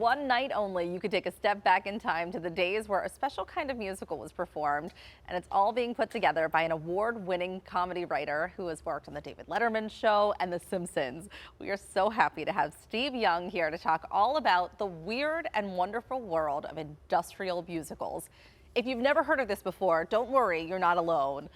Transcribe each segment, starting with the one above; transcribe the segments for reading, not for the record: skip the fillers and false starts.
one night only, you could take a step back in time to the days where a special kind of musical was performed, and it's all being put together by an award-winning comedy writer who has worked on the David Letterman Show and The Simpsons. We are so happy to have Steve Young here to talk all about the weird and wonderful world of industrial musicals. If you've never heard of this before, don't worry, you're not alone.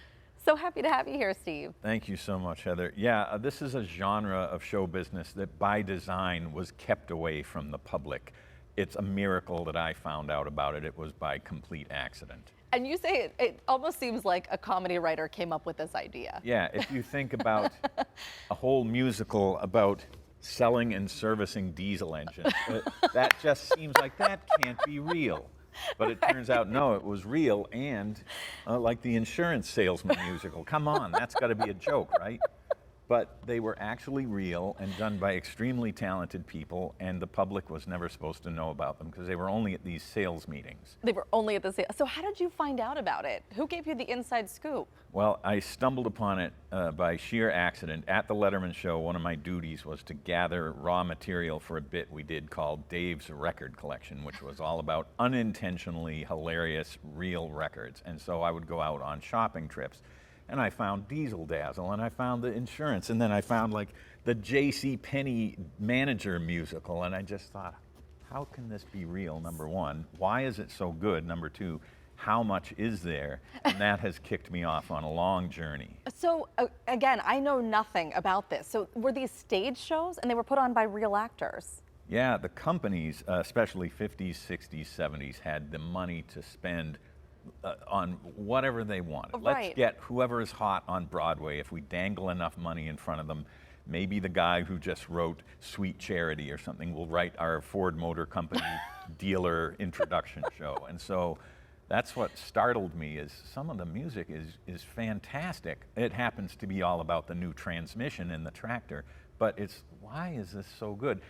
So happy to have you here, Steve. Thank you so much, Heather. Yeah, this is a genre of show business that by design was kept away from the public. It's a miracle that I found out about it. It was by complete accident. And you say it almost seems like a comedy writer came up with this idea. Yeah, if you think about a whole musical about selling and servicing diesel engines, that just seems like that can't be real. But it turns out, no, it was real, and like the insurance salesman musical. Come on, that's got to be a joke, right? But they were actually real and done by extremely talented people, and the public was never supposed to know about them because they were only at these sales meetings. They were only at the sales. So how did you find out about it? Who gave you the inside scoop? Well, I stumbled upon it by sheer accident. At the Letterman Show, one of my duties was to gather raw material for a bit we did called Dave's Record Collection, which was all about unintentionally hilarious real records. And so I would go out on shopping trips. And I found Diesel Dazzle, and I found the insurance, and then I found like the J.C. Penney manager musical, and I just thought, how can this be real, number one? Why is it so good, number two? How much is there? And that has kicked me off on a long journey. So again, I know nothing about this. So were these stage shows, and they were put on by real actors? Yeah, the companies, especially 50s, 60s, 70s, had the money to spend on whatever they wanted. Right. Let's get whoever is hot on Broadway. If we dangle enough money in front of them, maybe the guy who just wrote Sweet Charity or something will write our Ford Motor Company dealer introduction show. And so that's what startled me, is some of the music is fantastic. It happens to be all about the new transmission in the tractor, but it's, why is this so good?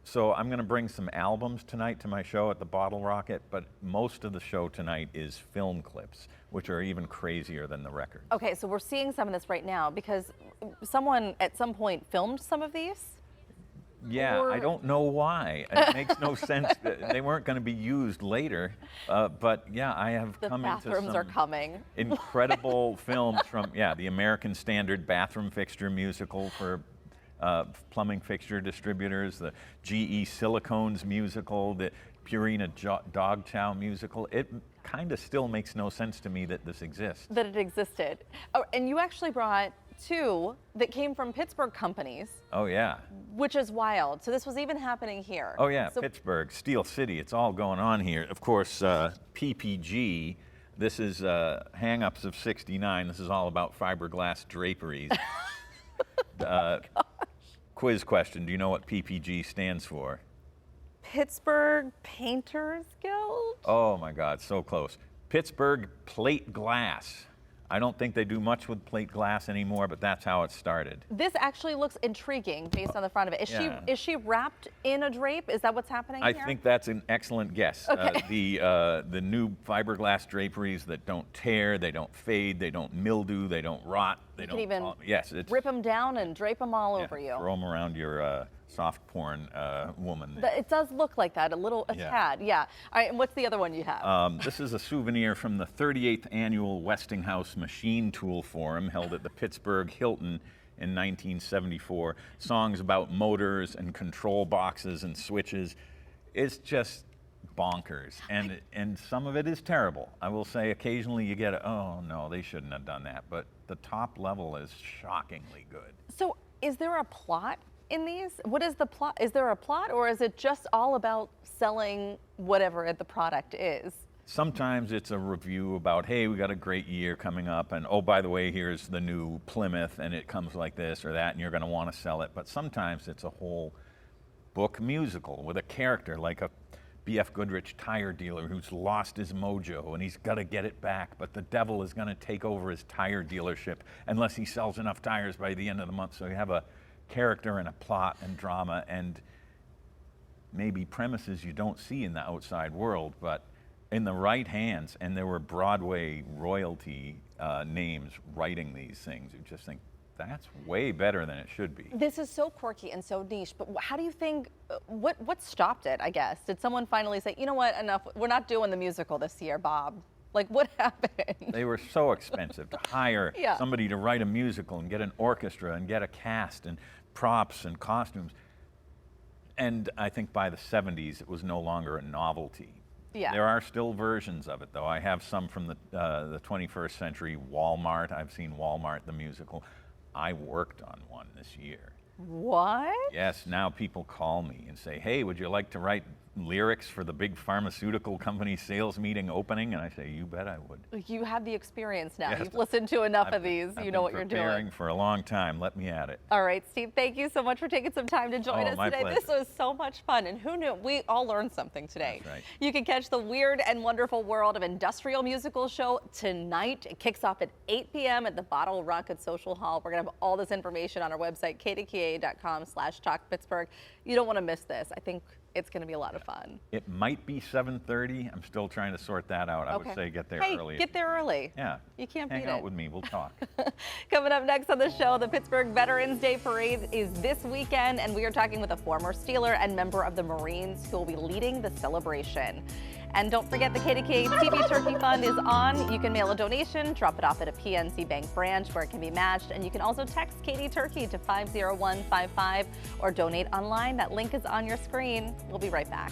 So I'm going to bring some albums tonight to my show at the Bottle Rocket, but most of the show tonight is film clips, which are even crazier than the record. Okay, so we're seeing some of this right now because someone at some point filmed some of these? Yeah, I don't know why. It makes no sense. They weren't going to be used later, but yeah, I have come into some bathrooms are coming. Incredible films from, the American Standard bathroom fixture musical for plumbing fixture distributors, the GE Silicones musical, the Purina Dog Chow musical. It kind of still makes no sense to me that this exists. That it existed. Oh, and you actually brought two that came from Pittsburgh companies. Oh, yeah. Which is wild. So this was even happening here. Oh, yeah, so Pittsburgh, Steel City, it's all going on here. Of course, PPG, this is Hang-Ups of 69. This is all about fiberglass draperies. Quiz question, do you know what PPG stands for? Pittsburgh Painters Guild? Oh my God, so close. Pittsburgh Plate Glass. I don't think they do much with plate glass anymore, but that's how it started. This actually looks intriguing based on the front of it. Is she wrapped in a drape? Is that what's happening here? I think that's an excellent guess. Okay. The new fiberglass draperies that don't tear, they don't fade, they don't mildew, they don't rot. They don't even rip them down and drape them all over you. Throw them around your soft porn woman. It does look like that, a tad, yeah. All right, and what's the other one you have? This is a souvenir from the 38th annual Westinghouse Machine Tool Forum held at the Pittsburgh Hilton in 1974. Songs about motors and control boxes and switches. It's just bonkers, and some of it is terrible. I will say occasionally you get oh no, they shouldn't have done that, but the top level is shockingly good. So is there a plot in these? What is the plot? Is there a plot, or is it just all about selling whatever the product is? Sometimes it's a review about, hey, we got a great year coming up, and oh, by the way, here's the new Plymouth, and it comes like this or that, and you're going to want to sell it. But sometimes it's a whole book musical with a character like a B.F. Goodrich tire dealer who's lost his mojo and he's got to get it back, but the devil is going to take over his tire dealership unless he sells enough tires by the end of the month. So you have a character and a plot and drama and maybe premises you don't see in the outside world, but in the right hands, and there were Broadway royalty names writing these things. You just think, that's way better than it should be. This is so quirky and so niche, but how do you think, what stopped it, I guess? Did someone finally say, you know what, enough, we're not doing the musical this year, Bob? Like, what happened? They were so expensive to hire Yeah. somebody to write a musical and get an orchestra and get a cast and props and costumes. And I think by the 70s, it was no longer a novelty. Yeah. There are still versions of it, though. I have some from the 21st century Walmart. I've seen Walmart, the musical. I worked on one this year. What? Yes, now people call me and say, hey, would you like to write lyrics for the big pharmaceutical company sales meeting opening? And I say, you bet I would. You have the experience now. Yes. You've listened to enough of these. I've You know been what you're doing. preparing for a long time. Let me at it. All right, Steve, thank you so much for taking some time to join Oh, us my today. pleasure. This was so much fun, and who knew? We all learned something today. That's right. You can catch the weird and wonderful world of industrial musical show tonight. It kicks off at 8 p.m. at the Bottle Rocket Social Hall. We're going to have all this information on our website, kdka.com/talkpittsburgh. You don't want to miss this. I think it's going to be a lot of fun. It might be 7:30. I'm still trying to sort that out. I would say get there hey, early. get there early. Yeah. You can't Hang beat out it. with me. We'll talk. Coming up next on the show, the Pittsburgh Veterans Day Parade is this weekend, and we are talking with a former Steeler and member of the Marines who will be leading the celebration. And don't forget, the KDKA TV Turkey Fund is on. You can mail a donation, drop it off at a PNC Bank branch where it can be matched, and you can also text KD Turkey to 50155 or donate online. That link is on your screen. We'll be right back.